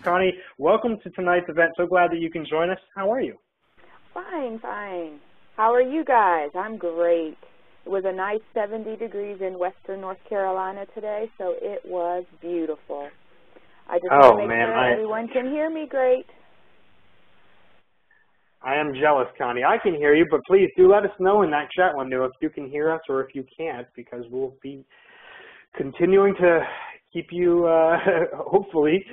Connie, welcome to tonight's event. So glad that you can join us. How are you? Fine, fine. How are you guys? I'm great. It was a nice 70 degrees in western North Carolina today, so it was beautiful. I just want to make sure everyone can hear me great. I am jealous, Connie. I can hear you, but please do let us know in that chat window if you can hear us or if you can't, because we'll be continuing to keep you, hopefully,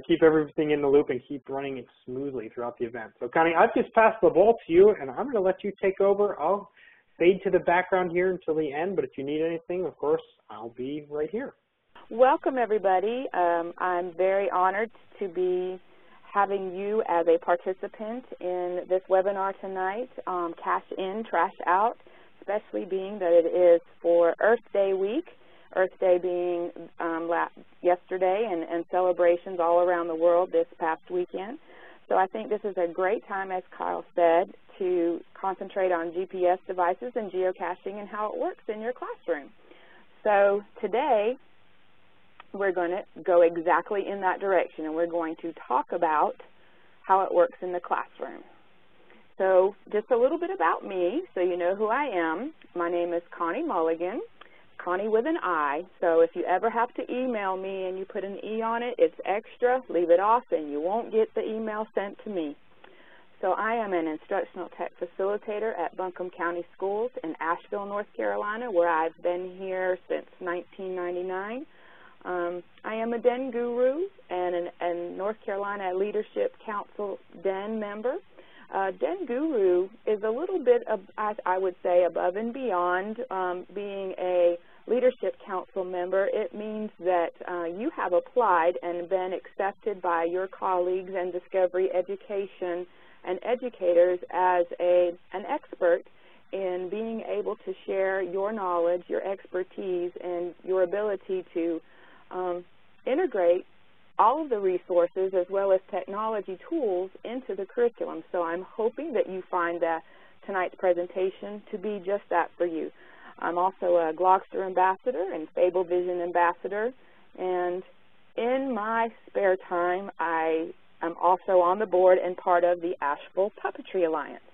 keep everything in the loop and keep running it smoothly throughout the event. So, Connie, I've just passed the ball to you, and I'm going to let you take over. I'll fade to the background here until the end, but if you need anything, of course, I'll be right here. Welcome, everybody. I'm very honored to be having you as a participant in this webinar tonight, CacheIn TrashOut, especially being that it is for Earth Day week, Earth Day being yesterday, and celebrations all around the world this past weekend. So I think this is a great time, as Kyle said, to concentrate on GPS devices and geocaching and how it works in your classroom. So today, we're going to go exactly in that direction, and we're going to talk about how it works in the classroom. So just a little bit about me, so you know who I am. My name is Conni Mulligan, Connie with an I. So if you ever have to email me and you put an E on it, it's extra. Leave it off, and you won't get the email sent to me. So I am an instructional tech facilitator at Buncombe County Schools in Asheville, North Carolina, where I've been here since 1999. I am a DEN guru and a North Carolina Leadership Council DEN member. DEN guru is a little bit, I would say, above and beyond being a Leadership Council member. It means that you have applied and been accepted by your colleagues in Discovery Education and educators as an expert in being able to share your knowledge, your expertise, and your ability to integrate all of the resources as well as technology tools into the curriculum. So I'm hoping that you find tonight's presentation to be just that for you. I'm also a Glogster ambassador and Supervision ambassador, and in my spare time I am also on the board and part of the Asheville Puppetry Alliance.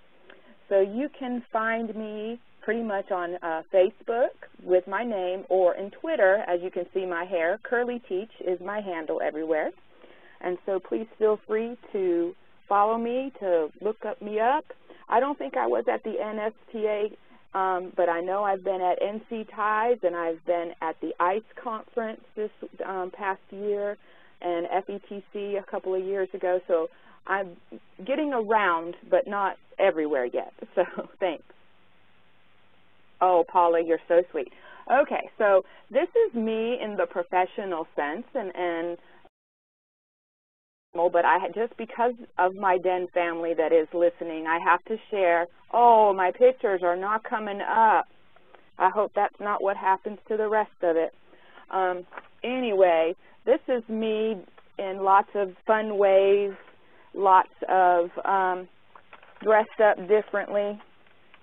So you can find me pretty much on Facebook with my name, or in Twitter, as you can see my hair. Curly Teach is my handle everywhere. And so please feel free to follow me, to look me up. I don't think I was at the NSTA, but I know I've been at NC Ties, and I've been at the ICE conference this past year, and FETC a couple of years ago. So I'm getting around, but not everywhere yet. So thanks. Oh, Paula, you're so sweet. Okay, so this is me in the professional sense, but just because of my DEN family that is listening, I have to share. Oh, my pictures are not coming up. I hope that's not what happens to the rest of it. Anyway, this is me in lots of fun ways, lots of dressed up differently.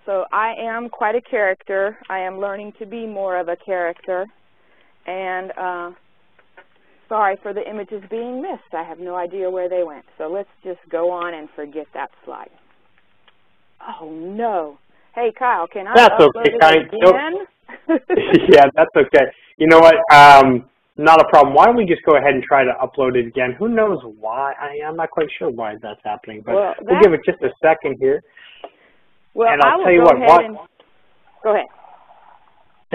So I am quite a character. I am learning to be more of a character. And sorry for the images being missed. I have no idea where they went. So let's just go on and forget that slide. Oh, no. Hey, Kyle, can I upload it again? Yeah, that's okay. You know what? Not a problem. Why don't we just go ahead and try to upload it again? Who knows why? I'm not quite sure why that's happening, but we'll give it just a second here. Well, and I'll tell you what. Go ahead.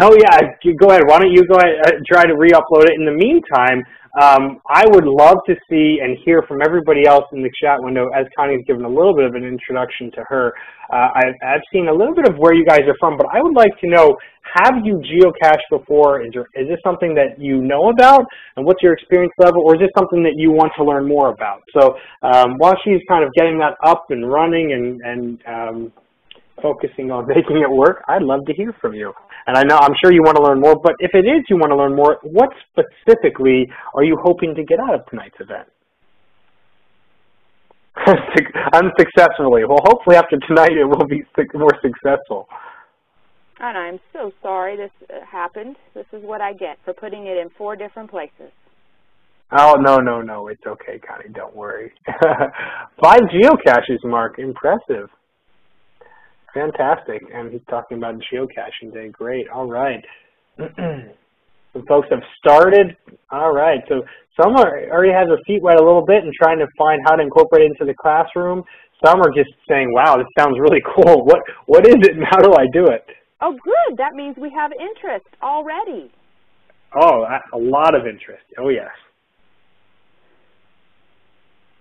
Oh, yeah, go ahead. Why don't you go ahead and try to re-upload it. In the meantime, I would love to see and hear from everybody else in the chat window, as Connie's given a little bit of an introduction to her. I've seen a little bit of where you guys are from, but I would like to know, have you geocached before? Is this something that you know about, and what's your experience level, or is this something that you want to learn more about? So while she's kind of getting that up and running and focusing on making it work, I'd love to hear from you. And I'm sure you want to learn more, but if it is you want to learn more, what specifically are you hoping to get out of tonight's event? Unsuccessfully. Well, hopefully after tonight it will be more successful. And I'm so sorry this happened. This is what I get for putting it in 4 different places. Oh, no. It's okay, Connie. Don't worry. 5 geocaches, Mark. Impressive. Fantastic. And he's talking about geocaching day. Great. All right. Some folks have started. All right. So some already has their feet wet a little bit and trying to find how to incorporate it into the classroom. Some are just saying, wow, this sounds really cool. What is it and how do I do it? Oh, good. That means we have interest already. Oh, a lot of interest. Oh, yes.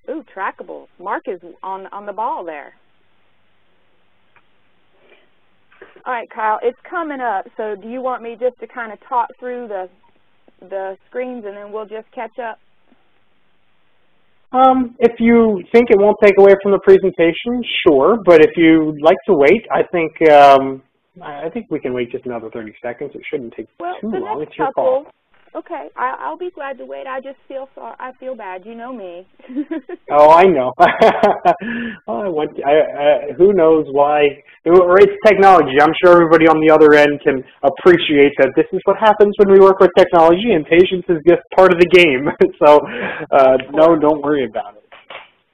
Ooh, trackable. Mark is on the ball there. All right, Kyle, it's coming up. So do you want me just to kind of talk through the screens and then we'll just catch up? If you think it won't take away from the presentation, sure. But if you'd like to wait, I think we can wait just another 30 seconds. It shouldn't take too long. It's your call. Okay, I'll be glad to wait. I just feel I feel bad. You know me. Oh, I know. Who knows why? It's technology. I'm sure everybody on the other end can appreciate that this is what happens when we work with technology, and patience is just part of the game. So, no, don't worry about it.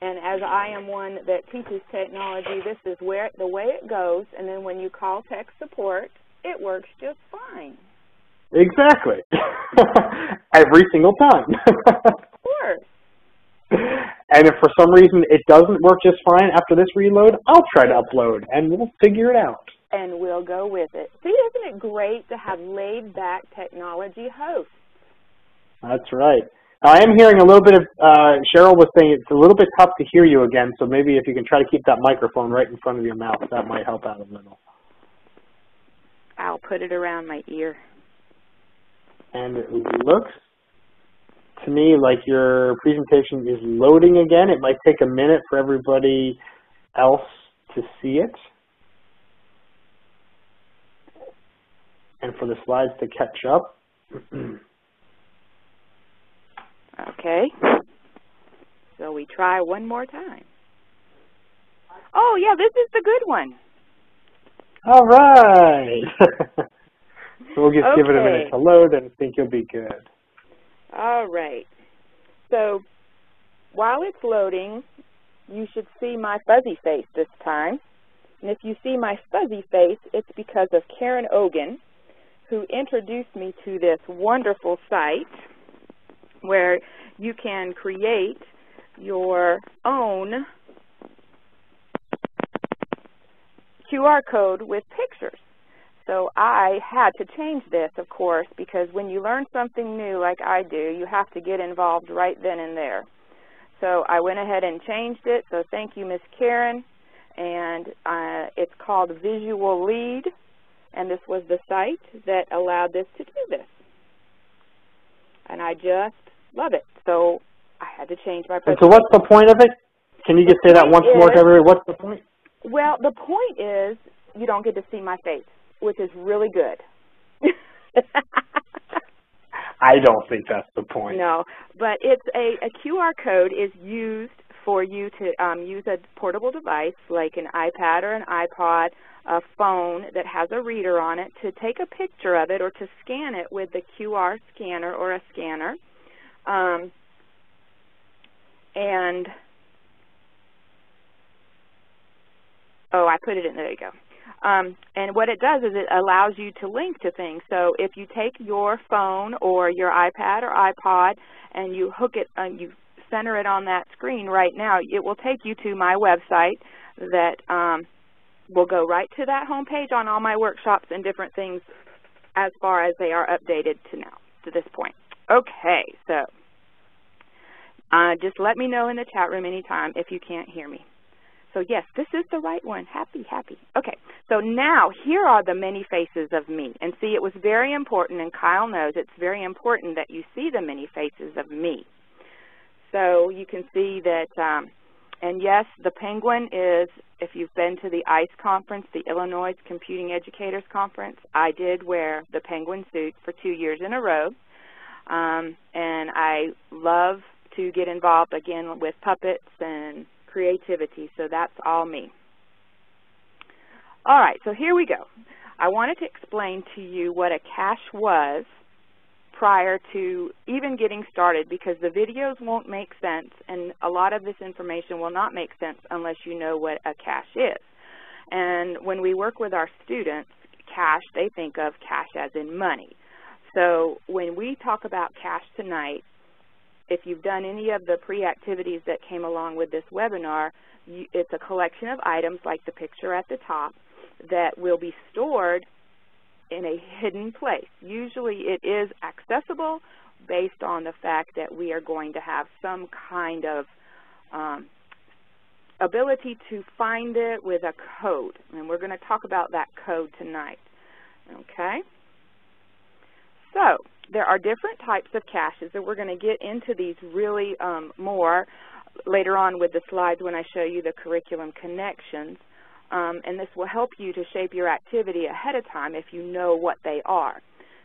And as I am one that teaches technology, this is the way it goes. And then when you call tech support, it works just fine. Exactly. Every single time. Of course. And if for some reason it doesn't work just fine after this reload, I'll try to upload and we'll figure it out. And we'll go with it. See, isn't it great to have laid-back technology hosts? That's right. I am hearing a little bit of, Cheryl was saying it's a little bit tough to hear you again, so maybe if you can try to keep that microphone right in front of your mouth, that might help out a little. I'll put it around my ear. And it looks to me like your presentation is loading again. It might take a minute for everybody else to see it. And for the slides to catch up. Okay. So we try one more time. Oh, yeah, this is the good one. All right. So we'll just give it a minute to load and think you'll be good. All right. So while it's loading, you should see my fuzzy face this time. And if you see my fuzzy face, it's because of Karen Ogan, who introduced me to this wonderful site where you can create your own QR code with pictures. So I had to change this, of course, because when you learn something new like I do, you have to get involved right then and there. So I went ahead and changed it. So thank you, Miss Karen. And it's called Visual Lead. And this was the site that allowed this to do this. And I just love it. So I had to change my presentation. So what's the point of it? Can you just say that once more to everybody? What's the point? Well, the point is you don't get to see my face, which is really good. I don't think that's the point. No, but it's a QR code is used for you to use a portable device like an iPad or an iPod, a phone that has a reader on it, to take a picture of it or to scan it with the QR scanner or a scanner. And, oh, I put it in, there you go. And what it does is it allows you to link to things. So if you take your phone or your iPad or iPod and you hook it, you center it on that screen right now, it will take you to my website that will go right to that home page on all my workshops and different things as far as they are updated to this point. Okay, so just let me know in the chat room anytime if you can't hear me. So yes, this is the right one. Happy. Okay, so now here are the many faces of me. And see, it was very important, and Kyle knows it's very important that you see the many faces of me. So you can see that, and yes, the penguin is, if you've been to the ICE conference, the Illinois Computing Educators Conference, I did wear the penguin suit for 2 years in a row. And I love to get involved, again, with puppets and creativity, so that's all me. All right, so here we go. I wanted to explain to you what a cache was prior to even getting started, because the videos won't make sense, and a lot of this information will not make sense unless you know what a cache is. And when we work with our students, cash, they think of cash as in money. So when we talk about cash tonight, if you've done any of the pre-activities that came along with this webinar, it's a collection of items like the picture at the top that will be stored in a hidden place. Usually it is accessible based on the fact that we are going to have some kind of ability to find it with a code, and we're going to talk about that code tonight. Okay? So there are different types of caches, and we're going to get into these really more later on with the slides when I show you the curriculum connections. And this will help you to shape your activity ahead of time if you know what they are.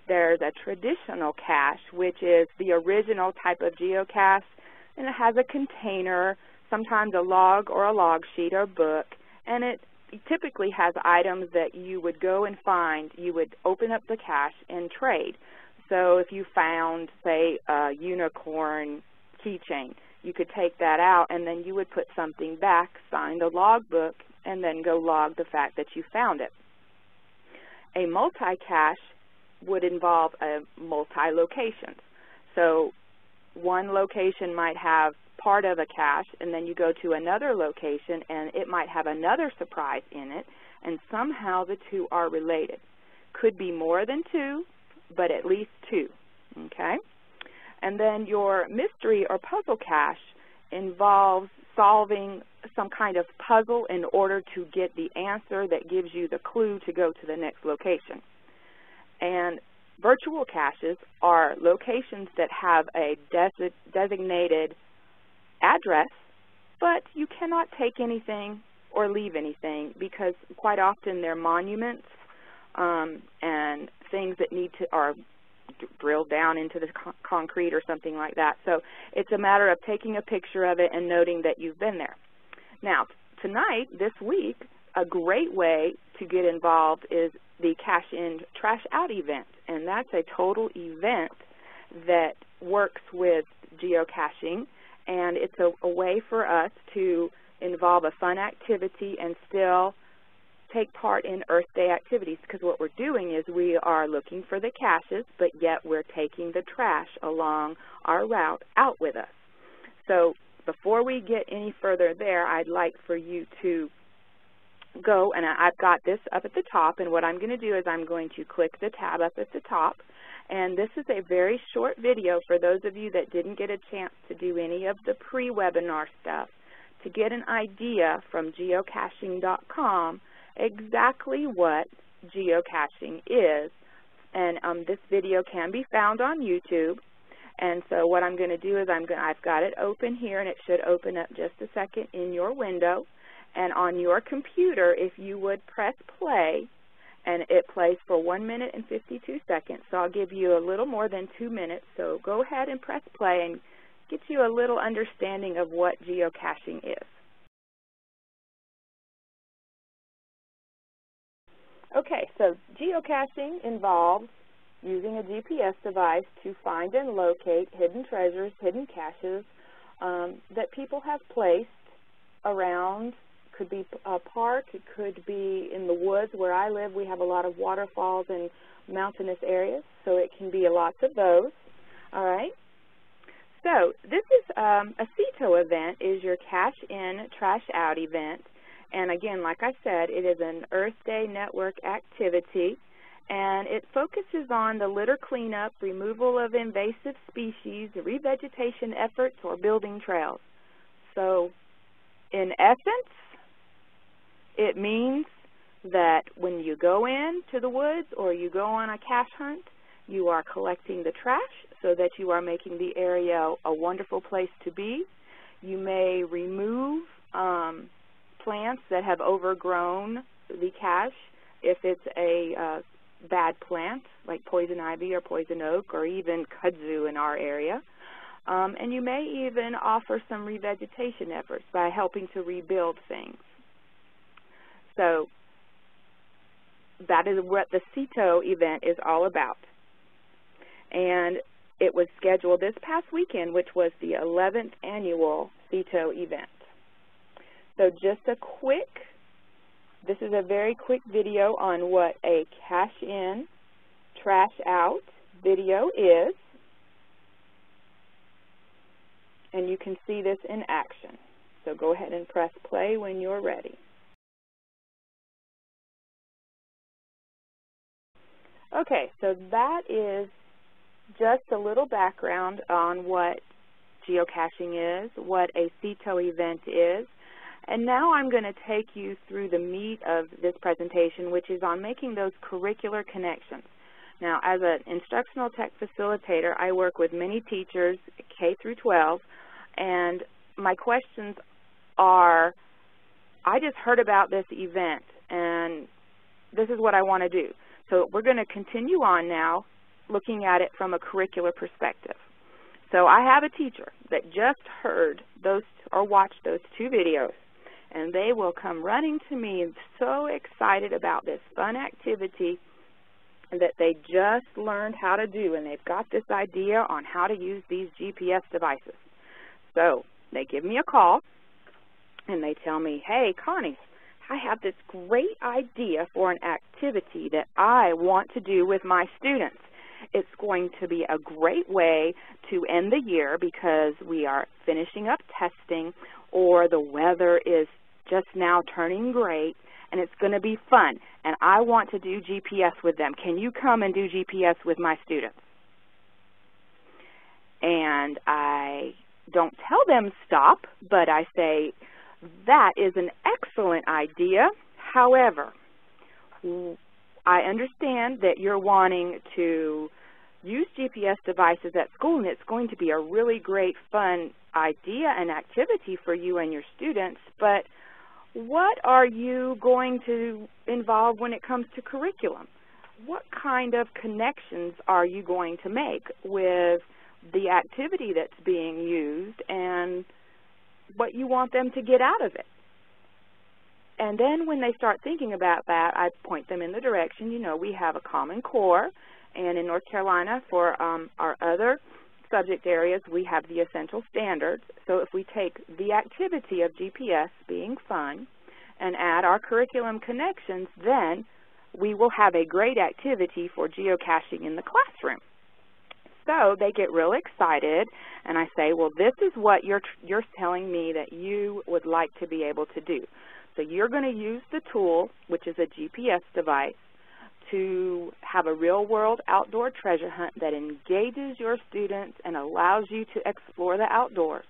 There's a traditional cache, which is the original type of geocache, and it has a container, sometimes a log or a log sheet or book, and it typically has items that you would go and find. You would open up the cache and trade. So if you found, say, a unicorn keychain, you could take that out and then you would put something back, sign the log book, and then go log the fact that you found it. A multi-cache would involve a multi-locations. So one location might have part of a cache, and then you go to another location and it might have another surprise in it, and somehow the two are related. Could be more than two, but at least two. Okay? And then your mystery or puzzle cache involves solving some kind of puzzle in order to get the answer that gives you the clue to go to the next location. And virtual caches are locations that have a designated address, but you cannot take anything or leave anything, because quite often they're monuments and things that need to are drilled down into the concrete or something like that. So it's a matter of taking a picture of it and noting that you've been there. Now, tonight, this week, a great way to get involved is the CacheIn TrashOut event, and that's a total event that works with geocaching, and it's a way for us to involve a fun activity and still take part in Earth Day activities, because what we're doing is we are looking for the caches, but yet we're taking the trash along our route out with us. So before we get any further there, I'd like for you to go, and I've got this up at the top, and what I'm going to do is I'm going to click the tab up at the top, and this is a very short video for those of you that didn't get a chance to do any of the pre-webinar stuff, to get an idea from geocaching.com exactly what geocaching is. And this video can be found on YouTube. And so what I'm going to do is I've got it open here, and it should open up just a second in your window. And on your computer, if you would press play, and it plays for 1 minute and 52 seconds. So I'll give you a little more than 2 minutes. So go ahead and press play and get you a little understanding of what geocaching is. Okay, so geocaching involves using a GPS device to find and locate hidden treasures, hidden caches that people have placed around. Could be a park, it could be in the woods. Where I live, we have a lot of waterfalls and mountainous areas, so it can be lots of those. All right. So this is a CITO event, is your CacheIn TrashOut event. And again, like I said, it is an Earth Day network activity, and it focuses on the litter cleanup, removal of invasive species, revegetation efforts, or building trails. So in essence, it means that when you go into the woods or you go on a cache hunt, you are collecting the trash so that you are making the area a wonderful place to be. You may remove plants that have overgrown the cache if it's a bad plant like poison ivy or poison oak or even kudzu in our area. And you may even offer some revegetation efforts by helping to rebuild things. So that is what the CITO event is all about. and it was scheduled this past weekend, which was the 11th annual CITO event. So just this is a very quick video on what a CacheIn TrashOut video is, and you can see this in action. So go ahead and press play when you're ready. Okay, so that is just a little background on what geocaching is, what a CITO event is, and now I'm going to take you through the meat of this presentation, which is on making those curricular connections. Now, as an instructional tech facilitator, I work with many teachers, K through 12, and my questions are, I just heard about this event, and this is what I want to do. So we're going to continue on now looking at it from a curricular perspective. So I have a teacher that just heard those or watched those two videos, and they will come running to me and so excited about this fun activity that they just learned how to do, and they've got this idea on how to use these GPS devices. So they give me a call, and they tell me, hey, Connie, I have this great idea for an activity that I want to do with my students. It's going to be a great way to end the year because we are finishing up testing, or the weather is just now turning great, and it's going to be fun, and I want to do GPS with them. Can you come and do GPS with my students? And I don't tell them stop, but I say, that is an excellent idea. However, I understand that you're wanting to use GPS devices at school, and it's going to be a really great fun idea and activity for you and your students, but what are you going to involve when it comes to curriculum? What kind of connections are you going to make with the activity that's being used and what you want them to get out of it? And then when they start thinking about that, I point them in the direction, you know, we have a Common Core, and in North Carolina for our other subject areas, we have the essential standards. So if we take the activity of GPS being fun and add our curriculum connections, then we will have a great activity for geocaching in the classroom. So they get real excited, and I say, well, this is what you're telling me that you would like to be able to do. So you're going to use the tool, which is a GPS device, to have a real-world outdoor treasure hunt that engages your students and allows you to explore the outdoors.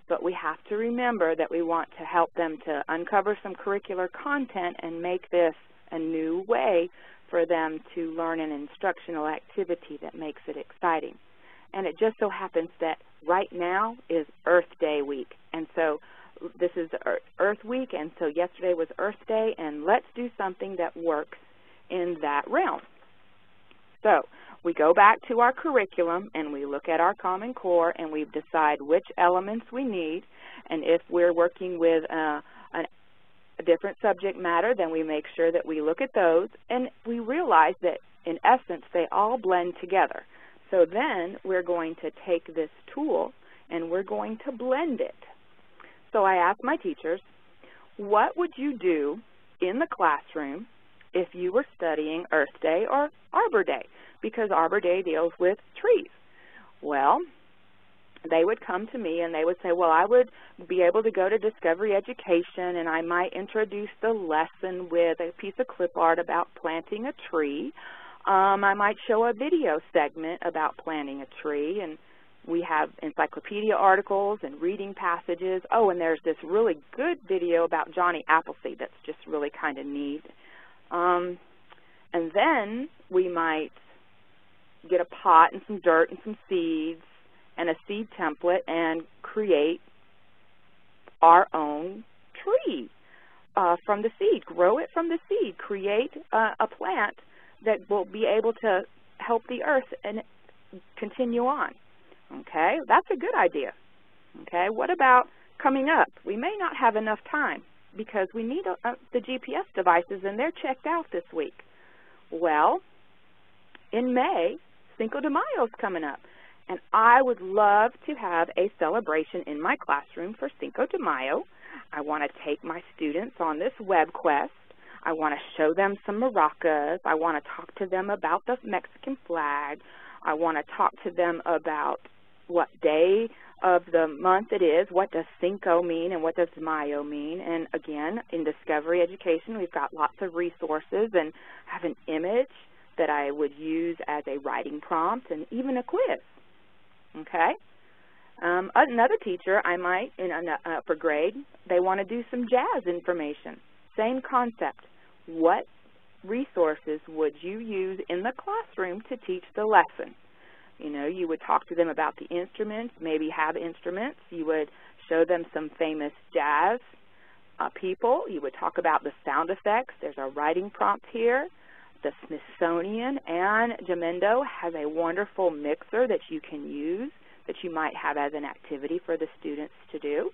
But we have to remember that we want to help them to uncover some curricular content and make this a new way for them to learn an instructional activity that makes it exciting. And it just so happens that right now is Earth Day week. And so this is Earth Week, and so yesterday was Earth Day, and let's do something that works in that realm. So we go back to our curriculum, and we look at our Common Core, and we decide which elements we need. And if we're working with a different subject matter, then we make sure that we look at those, and we realize that in essence they all blend together. So then we're going to take this tool and we're going to blend it. So I asked my teachers, what would you do in the classroom if you were studying Earth Day or Arbor Day? Because Arbor Day deals with trees. Well, they would come to me and they would say, well, I would be able to go to Discovery Education, and I might introduce the lesson with a piece of clip art about planting a tree. I might show a video segment about planting a tree, and we have encyclopedia articles and reading passages. Oh, and there's this really good video about Johnny Appleseed that's just really kind of neat. And then we might get a pot and some dirt and some seeds and a seed template and create our own tree from the seed. Grow it from the seed. Create a plant that will be able to help the earth and continue on. Okay, that's a good idea. Okay, what about coming up? We may not have enough time because we need the GPS devices, and they're checked out this week. Well, in May, Cinco de Mayo is coming up, and I would love to have a celebration in my classroom for Cinco de Mayo. I want to take my students on this web quest. I want to show them some maracas. I want to talk to them about the Mexican flag. I want to talk to them about what day of the month it is, what does Cinco mean, and what does Mayo mean. And again, in Discovery Education, we've got lots of resources and have an image that I would use as a writing prompt and even a quiz. Okay? Another teacher, I might, in an upper grade, they want to do some jazz information. Same concept. What resources would you use in the classroom to teach the lesson? You know, you would talk to them about the instruments, maybe have instruments. You would show them some famous jazz people. You would talk about the sound effects. There's a writing prompt here. The Smithsonian and Jamendo has a wonderful mixer that you can use that you might have as an activity for the students to do.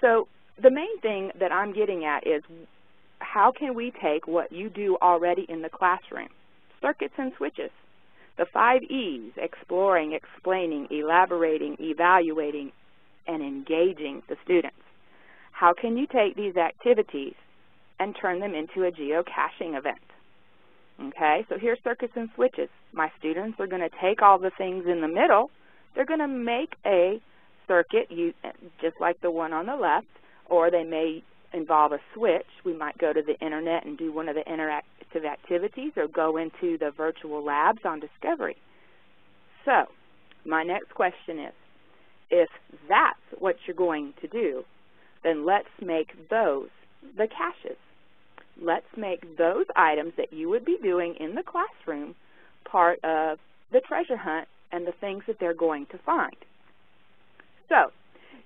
So the main thing that I'm getting at is how can we take what you do already in the classroom, circuits and switches, the 5 E's, exploring, explaining, elaborating, evaluating, and engaging the students. How can you take these activities and turn them into a geocaching event? Okay, so here's circuits and switches. My students are going to take all the things in the middle. They're going to make a circuit just like the one on the left, or they may involve a switch. We might go to the internet and do one of the interactive activities or go into the virtual labs on Discovery. So my next question is, if that's what you're going to do, then let's make those the caches. Let's make those items that you would be doing in the classroom part of the treasure hunt and the things that they're going to find. So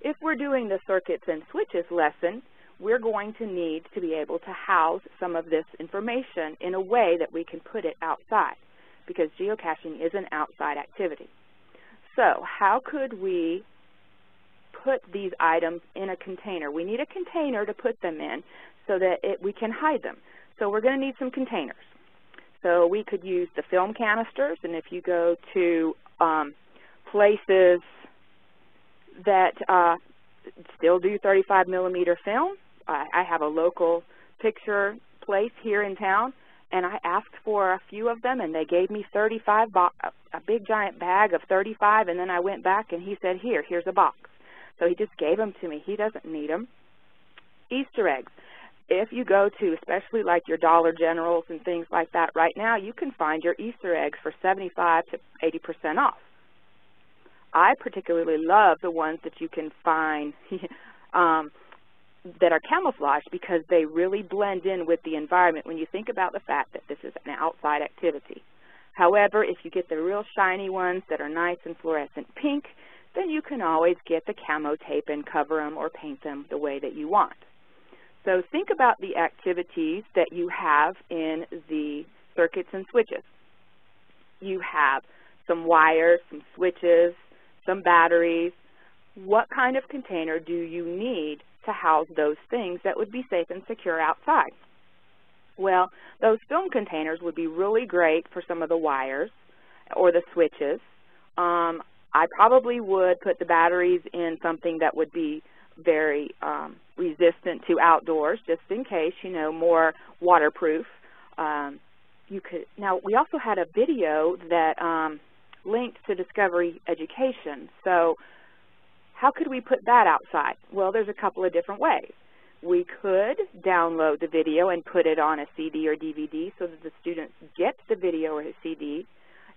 if we're doing the circuits and switches lesson, we're going to need to be able to house some of this information in a way that we can put it outside, because geocaching is an outside activity. So how could we put these items in a container? We need a container to put them in so that we can hide them. So we're going to need some containers. So we could use the film canisters, and if you go to places that still do 35 millimeter film, I have a local picture place here in town, and I asked for a few of them, and they gave me 35, a big giant bag of 35, and then I went back and he said, here's a box. So he just gave them to me. He doesn't need them. Easter eggs. If you go to, especially like your Dollar Generals and things like that right now, you can find your Easter eggs for 75 to 80% off. I particularly love the ones that you can find that are camouflaged, because they really blend in with the environment when you think about the fact that this is an outside activity. However, if you get the real shiny ones that are nice and fluorescent pink, then you can always get the camo tape and cover them or paint them the way that you want. So think about the activities that you have in the circuits and switches. You have some wires, some switches, some batteries. What kind of container do you need to house those things that would be safe and secure outside? Well, those film containers would be really great for some of the wires or the switches. I probably would put the batteries in something that would be very resistant to outdoors, just in case, you know, more waterproof. You could. Now, we also had a video that linked to Discovery Education. So how could we put that outside? Well, there's a couple of different ways. We could download the video and put it on a CD or DVD so that the students get the video or a CD,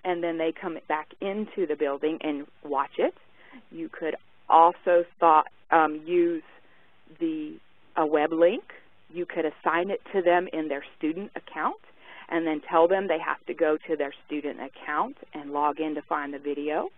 and then they come back into the building and watch it. You could also use a web link. You could assign it to them in their student account and then tell them they have to go to their student account and log in to find the video.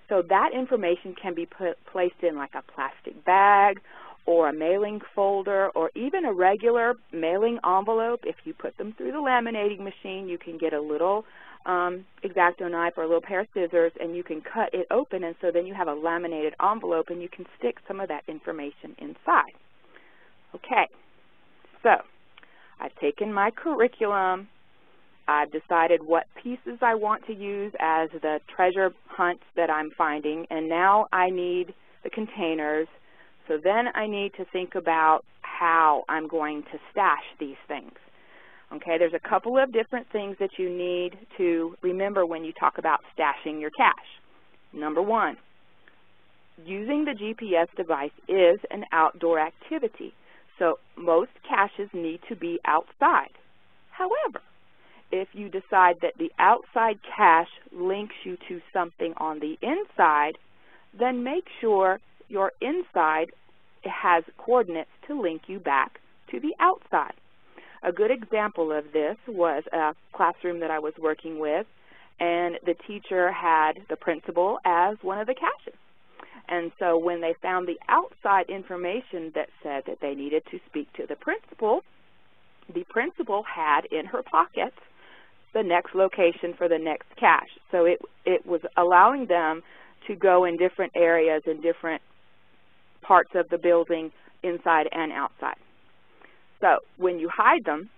So that information can be placed in like a plastic bag or a mailing folder or even a regular mailing envelope. If you put them through the laminating machine, you can get a little X-Acto knife or a little pair of scissors, and you can cut it open, and so then you have a laminated envelope and you can stick some of that information inside. Okay, so I've taken my curriculum I've decided what pieces I want to use as the treasure hunts that I'm finding, and now I need the containers. So then I need to think about how I'm going to stash these things. Okay, there's a couple of different things that you need to remember when you talk about stashing your cache. Number one, using the GPS device is an outdoor activity, so most caches need to be outside. However, if you decide that the outside cache links you to something on the inside, then make sure your inside has coordinates to link you back to the outside. A good example of this was a classroom that I was working with, and the teacher had the principal as one of the caches. And so when they found the outside information that said that they needed to speak to the principal had in her pocket the next location for the next cache. So it was allowing them to go in different areas in different parts of the building, inside and outside. So when you hide them,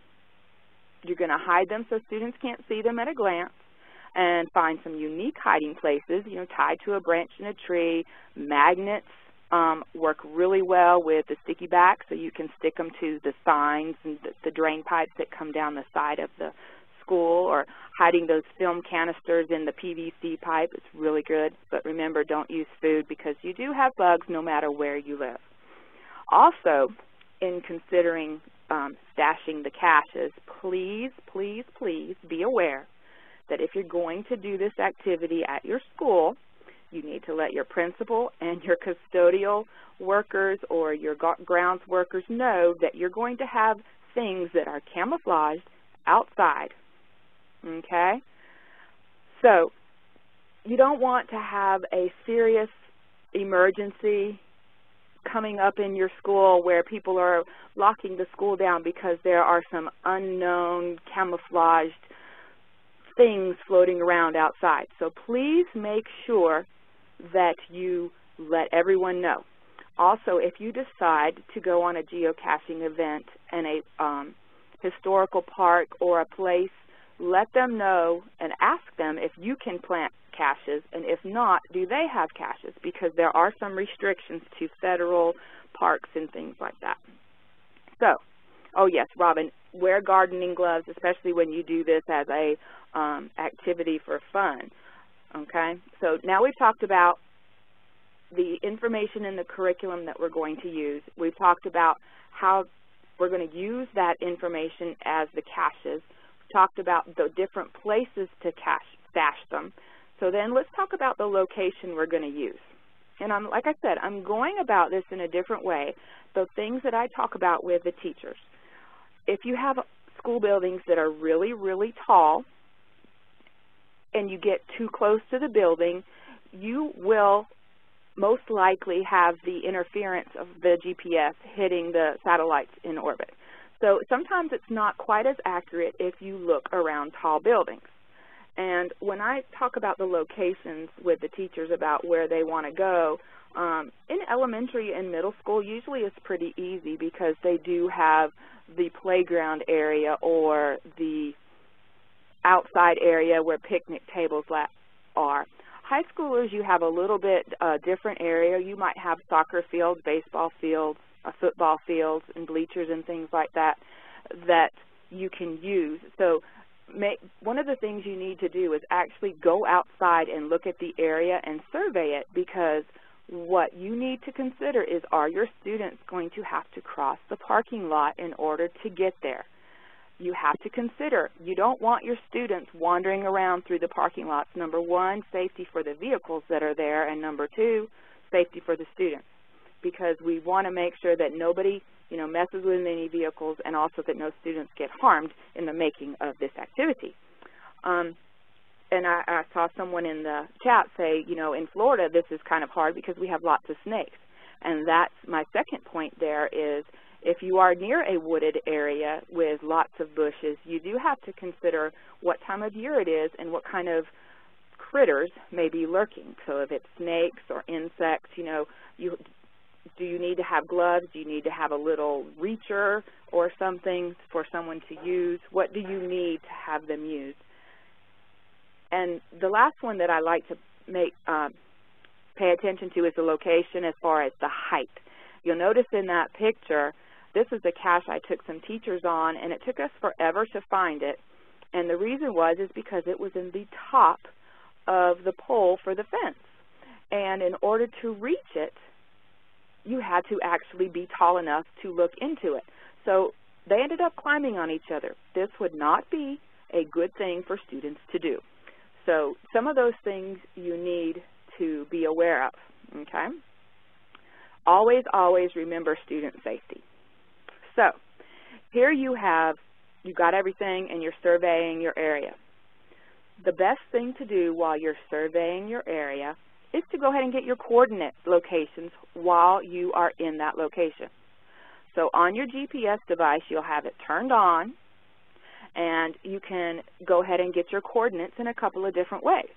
you're going to hide them so students can't see them at a glance, and find some unique hiding places, you know, tied to a branch in a tree. Magnets work really well with the sticky back, so you can stick them to the signs and the drain pipes that come down the side of the school, or hiding those film canisters in the PVC pipe. It's really good, but remember, don't use food because you do have bugs no matter where you live. Also, in considering stashing the caches, please, please, please be aware that if you're going to do this activity at your school, you need to let your principal and your custodial workers or your grounds workers know that you're going to have things that are camouflaged outside. Okay? So you don't want to have a serious emergency coming up in your school where people are locking the school down because there are some unknown camouflaged things floating around outside. So please make sure that you let everyone know. Also, if you decide to go on a geocaching event in a historical park or a place, let them know and ask them if you can plant caches, and if not, do they have caches, because there are some restrictions to federal parks and things like that. So, oh yes, Robin, wear gardening gloves, especially when you do this as a activity for fun. Okay, so now we've talked about the information in the curriculum that we're going to use. We've talked about how we're going to use that information as the caches. We've talked about the different places to stash them. So then let's talk about the location we're going to use. And like I said, I'm going about this in a different way, the things that I talk about with the teachers. If you have school buildings that are really, really tall and you get too close to the building, you will most likely have the interference of the GPS hitting the satellites in orbit. So sometimes it's not quite as accurate if you look around tall buildings. And when I talk about the locations with the teachers about where they want to go, in elementary and middle school, usually it's pretty easy because they do have the playground area or the outside area where picnic tables are. High schoolers, you have a little bit different area. You might have soccer fields, baseball fields, football fields, and bleachers and things like that that you can use. So one of the things you need to do is actually go outside and look at the area and survey it, because what you need to consider is, are your students going to have to cross the parking lot in order to get there? You have to consider, you don't want your students wandering around through the parking lots. Number one, safety for the vehicles that are there, and number two, safety for the students, because we want to make sure that nobody messes with any vehicles, and also that no students get harmed in the making of this activity. And I saw someone in the chat say, in Florida this is kind of hard because we have lots of snakes. And that's my second point there is, if you are near a wooded area with lots of bushes, you do have to consider what time of year it is and what kind of critters may be lurking. So if it's snakes or insects, you Do you need to have gloves? Do you need to have a little reacher or something for someone to use? What do you need to have them use? And the last one that I like to pay attention to is the location as far as the height. You'll notice in that picture, this is a cache I took some teachers on, and it took us forever to find it. And the reason is because it was in the top of the pole for the fence. And in order to reach it, you had to actually be tall enough to look into it. So they ended up climbing on each other. This would not be a good thing for students to do. So some of those things you need to be aware of, okay? Always, always remember student safety. So here you got everything and you're surveying your area. The best thing to do while you're surveying your area is to go ahead and get your coordinate locations while you are in that location. So on your GPS device, you'll have it turned on, and you can go ahead and get your coordinates in a couple of different ways.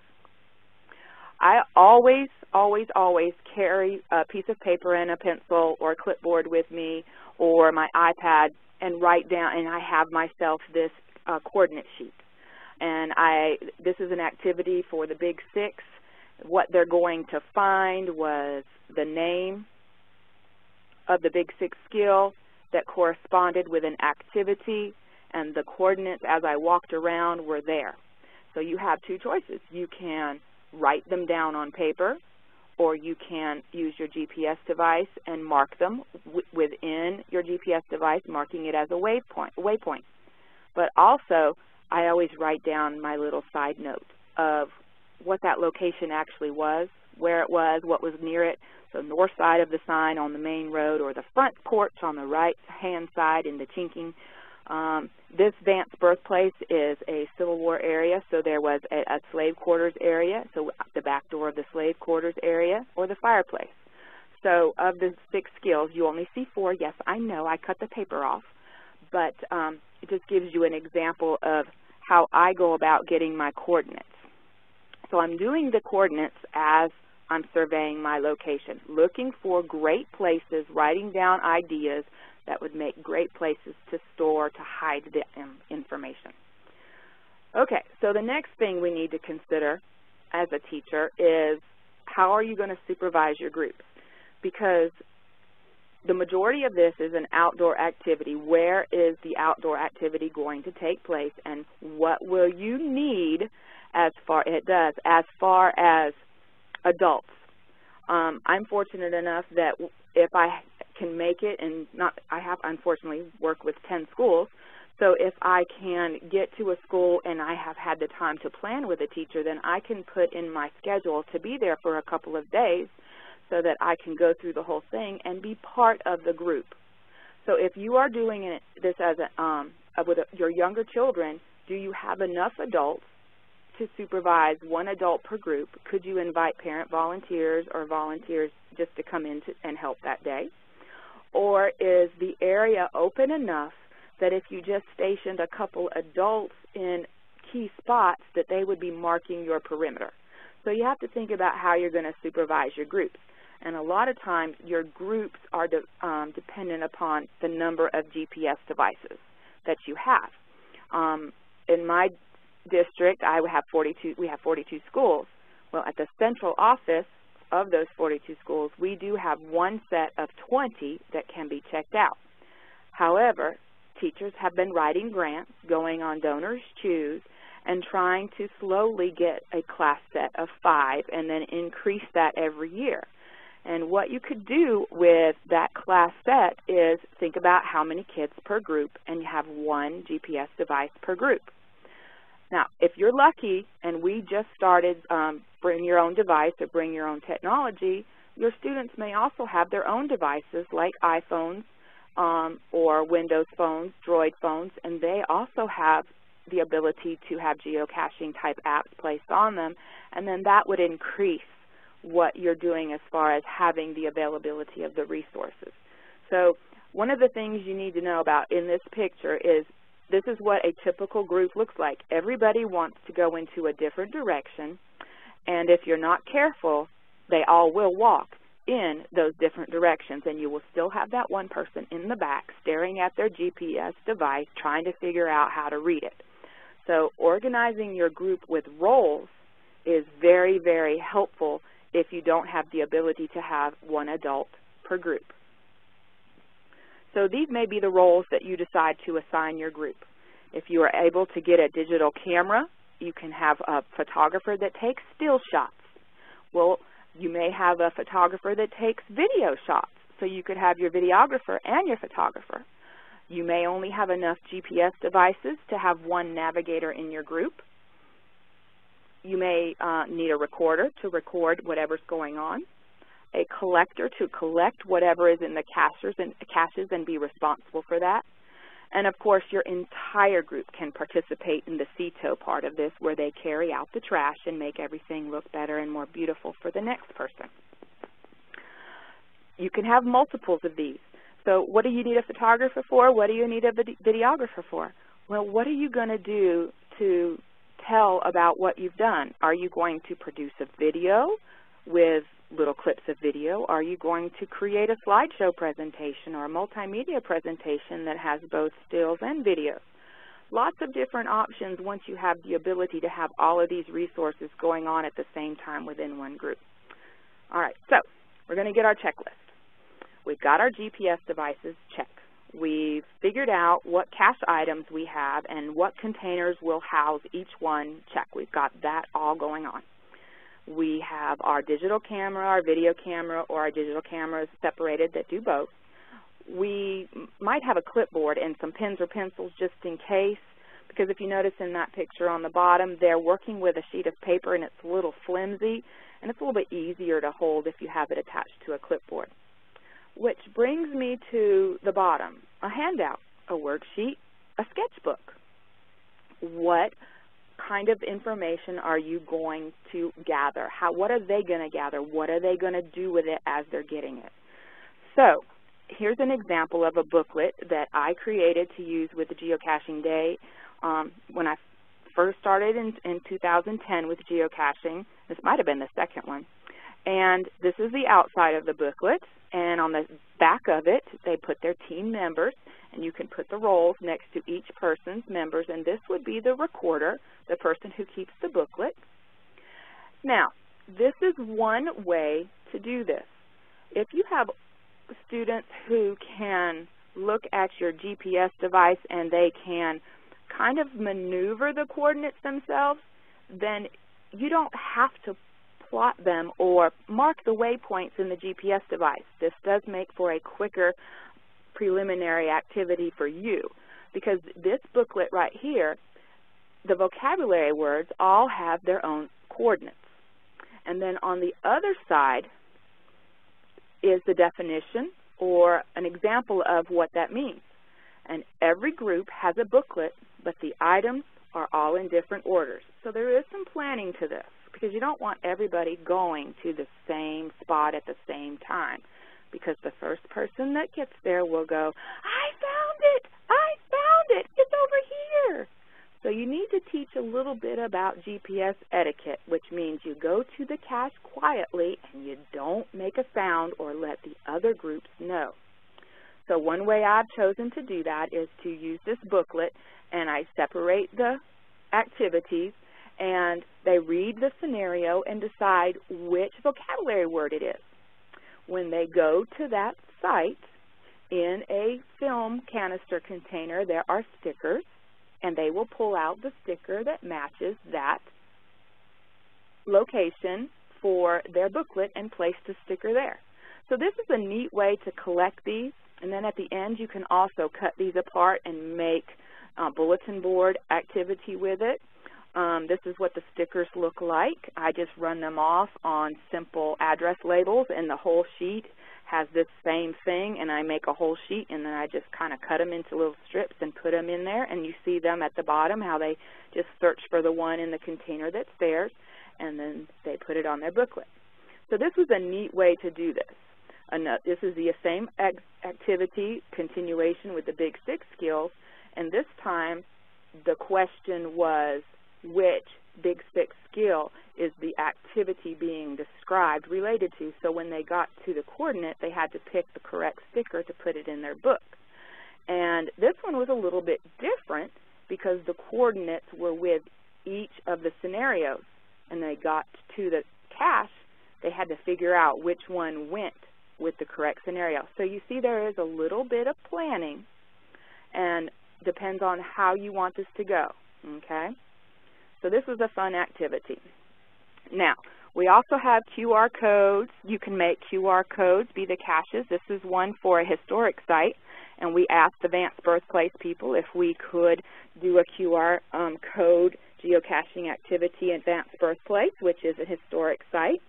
I always, always, always carry a piece of paper and a pencil or a clipboard with me, or my iPad, and write down, and I have myself this coordinate sheet. And this is an activity for the Big Six. What they're going to find was the name of the Big Six skill that corresponded with an activity, and the coordinates as I walked around were there. So you have two choices. You can write them down on paper, or you can use your GPS device and mark them within your GPS device, marking it as a waypoint. But also, I always write down my little side note of what that location actually was, where it was, what was near it. So north side of the sign on the main road, or the front porch on the right-hand side in the Chinking. This Vance birthplace is a Civil War area, so there was a slave quarters area, so the back door of the slave quarters area, or the fireplace. So of the 6 skills, you only see 4. Yes, I know, I cut the paper off, but it just gives you an example of how I go about getting my coordinates. So I'm doing the coordinates as I'm surveying my location, looking for great places, writing down ideas that would make great places to store, to hide the information. Okay, so the next thing we need to consider as a teacher is how are you going to supervise your groups? Because the majority of this is an outdoor activity. Where is the outdoor activity going to take place, and what will you need as far as adults? I'm fortunate enough that if I can make it, and I have unfortunately worked with 10 schools, so if I can get to a school and I have had the time to plan with a teacher, then I can put in my schedule to be there for a couple of days so that I can go through the whole thing and be part of the group. So if you are doing this as with your younger children, do you have enough adults to supervise 1 adult per group? Could you invite parent volunteers or volunteers just to come in and help that day? Or is the area open enough that if you just stationed a couple adults in key spots that they would be marking your perimeter? So you have to think about how you're going to supervise your groups. And a lot of times your groups are dependent upon the number of GPS devices that you have. In my district, we have 42 schools. Well, at the central office of those 42 schools, we do have 1 set of 20 that can be checked out. However, teachers have been writing grants, going on Donors Choose, and trying to slowly get a class set of 5 and then increase that every year. And what you could do with that class set is think about how many kids per group, and you have 1 GPS device per group. Now, if you're lucky and we just started bring your own device or bring your own technology, your students may also have their own devices like iPhones or Windows phones, Droid phones, and they also have the ability to have geocaching type apps placed on them, and then that would increase what you're doing as far as having the availability of the resources. So one of the things you need to know about in this picture is this is what a typical group looks like. Everybody wants to go into a different direction, and if you're not careful, they all will walk. in those different directions, and you will still have that one person in the back staring at their GPS device trying to figure out how to read it. So organizing your group with roles is very, very helpful if you don't have the ability to have one adult per group. So these may be the roles that you decide to assign your group. If you are able to get a digital camera, you can have a photographer that takes still shots. Well, you may have a photographer that takes video shots, so you could have your videographer and your photographer. You may only have enough GPS devices to have one navigator in your group. You may need a recorder to record whatever's going on, a collector to collect whatever is in the caches and be responsible for that. And of course, your entire group can participate in the CITO part of this, where they carry out the trash and make everything look better and more beautiful for the next person. You can have multiples of these. So what do you need a photographer for? What do you need a videographer for? Well, what are you going to do to tell about what you've done? Are you going to produce a video with little clips of video? Are you going to create a slideshow presentation or a multimedia presentation that has both stills and videos? Lots of different options once you have the ability to have all of these resources going on at the same time within one group. All right, so we're going to get our checklist. We've got our GPS devices, check. We've figured out what cache items we have and what containers will house each one, check. We've got that all going on. We have our digital camera, our video camera, or our digital cameras separated that do both. We might have a clipboard and some pens or pencils just in case, because if you notice in that picture on the bottom, they're working with a sheet of paper and it's a little flimsy, and it's a little bit easier to hold if you have it attached to a clipboard. Which brings me to the bottom, a handout, a worksheet, a sketchbook. What kind of information are you going to gather? What are they going to gather? What are they going to do with it as they're getting it? So here's an example of a booklet that I created to use with the Geocaching Day. When I first started in 2010 with geocaching, this might have been the second one, and this is the outside of the booklet, and on the back of it they put their team members, and you can put the roles next to each person's members, and this would be the recorder, the person who keeps the booklet. Now, this is one way to do this. If you have students who can look at your GPS device and they can kind of maneuver the coordinates themselves, then you don't have to plot them or mark the waypoints in the GPS device. This does make for a quicker preliminary activity for you, because this booklet right here, the vocabulary words all have their own coordinates. And then on the other side is the definition or an example of what that means. And every group has a booklet, but the items are all in different orders. So there is some planning to this, because you don't want everybody going to the same spot at the same time, because the first person that gets there will go, I found it! I found it! It's over here! So you need to teach a little bit about GPS etiquette, which means you go to the cache quietly and you don't make a sound or let the other groups know. So one way I've chosen to do that is to use this booklet, and I separate the activities, and they read the scenario and decide which vocabulary word it is. When they go to that site, in a film canister container there are stickers, and they will pull out the sticker that matches that location for their booklet and place the sticker there. So this is a neat way to collect these, and then at the end you can also cut these apart and make a bulletin board activity with it. This is what the stickers look like. I just run them off on simple address labels, and the whole sheet has this same thing, and I make a whole sheet, and then I just kind of cut them into little strips and put them in there, and you see them at the bottom, how they just search for the one in the container that's theirs, and then they put it on their booklet. So this was a neat way to do this. This is the same activity, continuation with the Big Six skills, and this time the question was, which big six skill is the activity being described related to. So when they got to the coordinate, they had to pick the correct sticker to put it in their book. And this one was a little bit different because the coordinates were with each of the scenarios. And they got to the cache, they had to figure out which one went with the correct scenario. So you see there is a little bit of planning, and depends on how you want this to go, okay? So this was a fun activity. Now, we also have QR codes. You can make QR codes be the caches. This is one for a historic site, and we asked the Vance Birthplace people if we could do a QR code geocaching activity at Vance Birthplace, which is a historic site.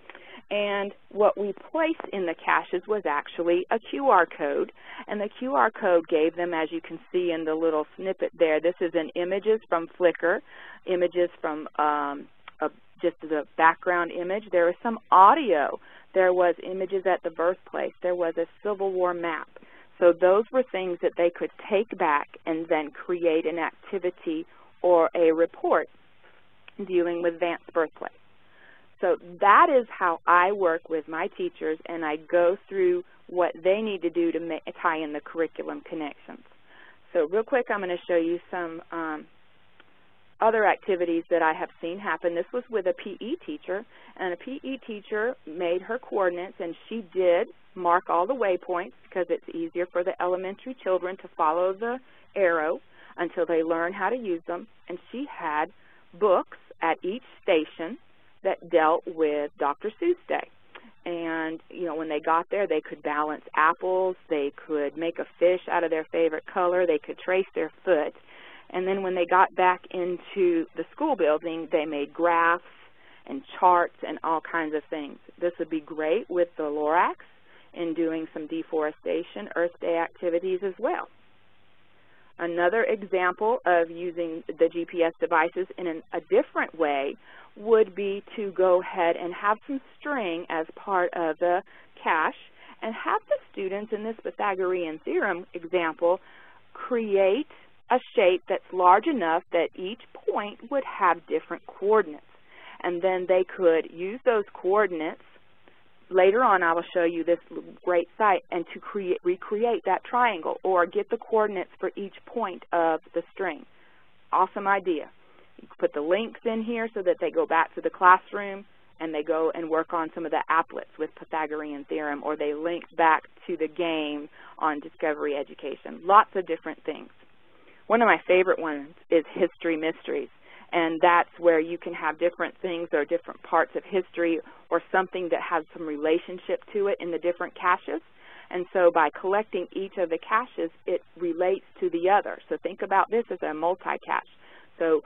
And what we placed in the caches was actually a QR code, and the QR code gave them, as you can see in the little snippet there, this is an images from Flickr, images from just the background image. There was some audio. There was images at the birthplace. There was a Civil War map. So those were things that they could take back and then create an activity or a report dealing with Vance Birthplace. So that is how I work with my teachers, and I go through what they need to do to tie in the curriculum connections. So real quick, I'm going to show you some other activities that I have seen happen. This was with a PE teacher, and a PE teacher made her coordinates, and she did mark all the waypoints because it's easier for the elementary children to follow the arrow until they learn how to use them. And she had books at each station that dealt with Dr. Seuss Day. And, you know, when they got there, they could balance apples, they could make a fish out of their favorite color, they could trace their foot. And then when they got back into the school building, they made graphs and charts and all kinds of things. This would be great with the Lorax in doing some deforestation, Earth Day activities as well. Another example of using the GPS devices in a different way would be to go ahead and have some string as part of the cache and have the students in this Pythagorean Theorem example create a shape that's large enough that each point would have different coordinates. And then they could use those coordinates. Later on, I will show you this great site and to recreate that triangle or get the coordinates for each point of the string. Awesome idea. You put the links in here so that they go back to the classroom and they go and work on some of the applets with Pythagorean Theorem, or they link back to the game on Discovery Education. Lots of different things. One of my favorite ones is History Mysteries. And that's where you can have different things or different parts of history or something that has some relationship to it in the different caches. And so by collecting each of the caches, it relates to the other. So think about this as a multi-cache. So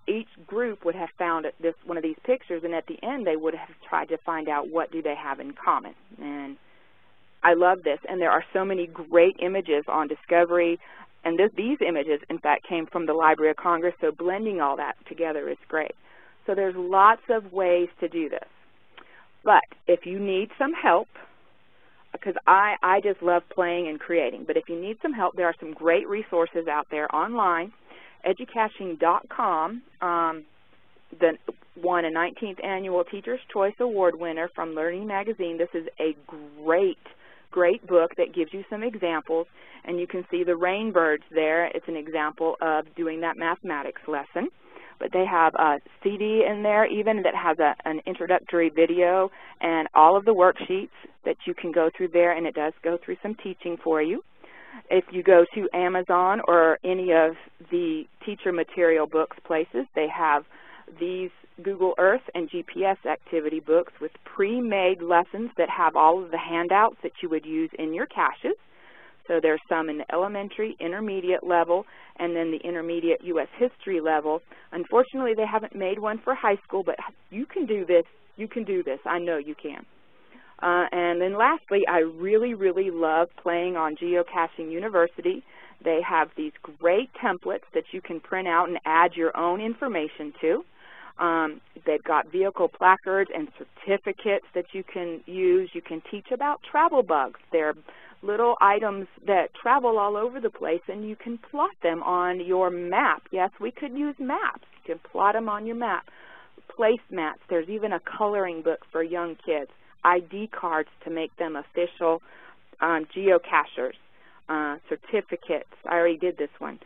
each group would have found one of these pictures, and at the end they would have tried to find out what do they have in common. And I love this. And there are so many great images on Discovery. And these images, in fact, came from the Library of Congress, so blending all that together is great. So there's lots of ways to do this. But if you need some help, because I just love playing and creating, but if you need some help, there are some great resources out there online. Educaching.com won a 19th Annual Teacher's Choice Award winner from Learning Magazine. This is a great book that gives you some examples, and you can see the rainbirds there. It's an example of doing that mathematics lesson. But they have a CD in there even that has an introductory video and all of the worksheets that you can go through there, and it does go through some teaching for you. If you go to Amazon or any of the teacher material books places, they have these Google Earth and GPS activity books with pre-made lessons that have all of the handouts that you would use in your caches. So there's some in the elementary, intermediate level, and then the intermediate U.S. history level. Unfortunately, they haven't made one for high school, but you can do this. You can do this. I know you can. And then lastly, I really, really love playing on Geocaching University. They have these great templates that you can print out and add your own information to. They've got vehicle placards and certificates that you can use. You can teach about travel bugs. They're little items that travel all over the place, and you can plot them on your map. Yes, we could use maps. You can plot them on your map. placemats. There's even a coloring book for young kids, ID cards to make them official geocachers, certificates. I already did this one.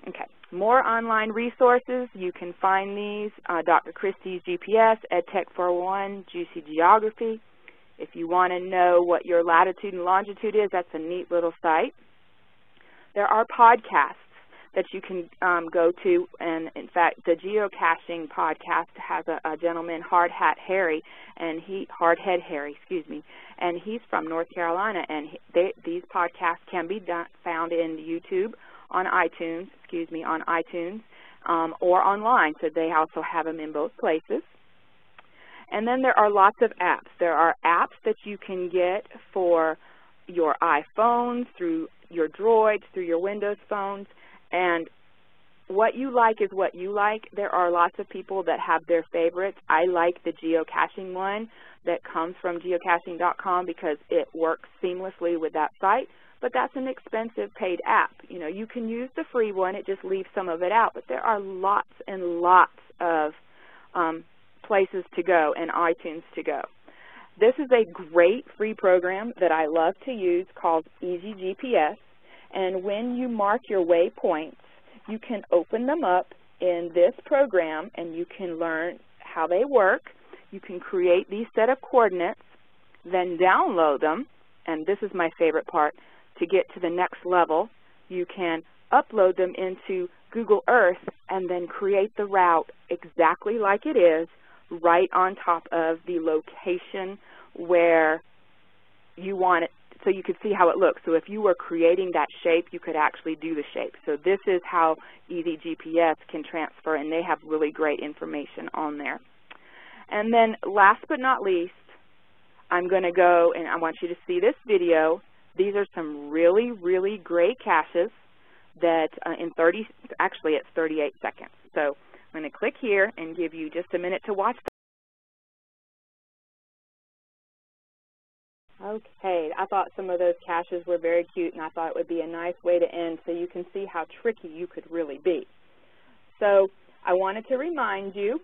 Okay. More online resources. You can find these, Dr. Christie's GPS, EdTech 401, Juicy Geography. If you want to know what your latitude and longitude is, that's a neat little site. There are podcasts that you can go to, and in fact, the Geocaching podcast has a gentleman, Hardhead Harry, and he's from North Carolina, and these podcasts can be found in YouTube, on iTunes, or online, so they also have them in both places. And then there are lots of apps. There are apps that you can get for your iPhones, through your Droids, through your Windows phones, and what you like is what you like. There are lots of people that have their favorites. I like the geocaching one that comes from geocaching.com because it works seamlessly with that site. But that's an expensive paid app. You know, you can use the free one, it just leaves some of it out. But there are lots and lots of places to go and iTunes to go. This is a great free program that I love to use called EasyGPS. And when you mark your waypoints, you can open them up in this program and you can learn how they work. You can create these set of coordinates, then download them, and this is my favorite part. To get to the next level, you can upload them into Google Earth and then create the route exactly like it is, right on top of the location where you want it, so you could see how it looks. So if you were creating that shape, you could actually do the shape. So this is how EasyGPS can transfer, and they have really great information on there. And then last but not least, I'm going to go and I want you to see this video. These are some really, really great caches that actually it's 38 seconds. So I'm going to click here and give you just a minute to watch. Okay, I thought some of those caches were very cute, and I thought it would be a nice way to end so you can see how tricky you could really be. So I wanted to remind you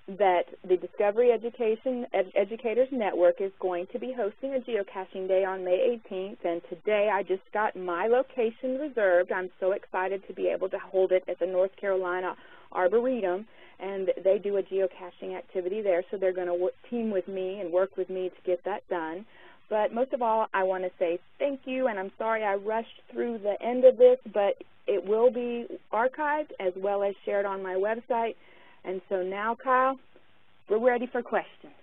that the Discovery Educators Network is going to be hosting a geocaching day on May 18th, and today I just got my location reserved. I'm so excited to be able to hold it at the North Carolina Arboretum, and they do a geocaching activity there, so they're going to team with me and work with me to get that done. But most of all, I want to say thank you, and I'm sorry I rushed through the end of this, but it will be archived as well as shared on my website. And so now, Kyle, we're ready for questions.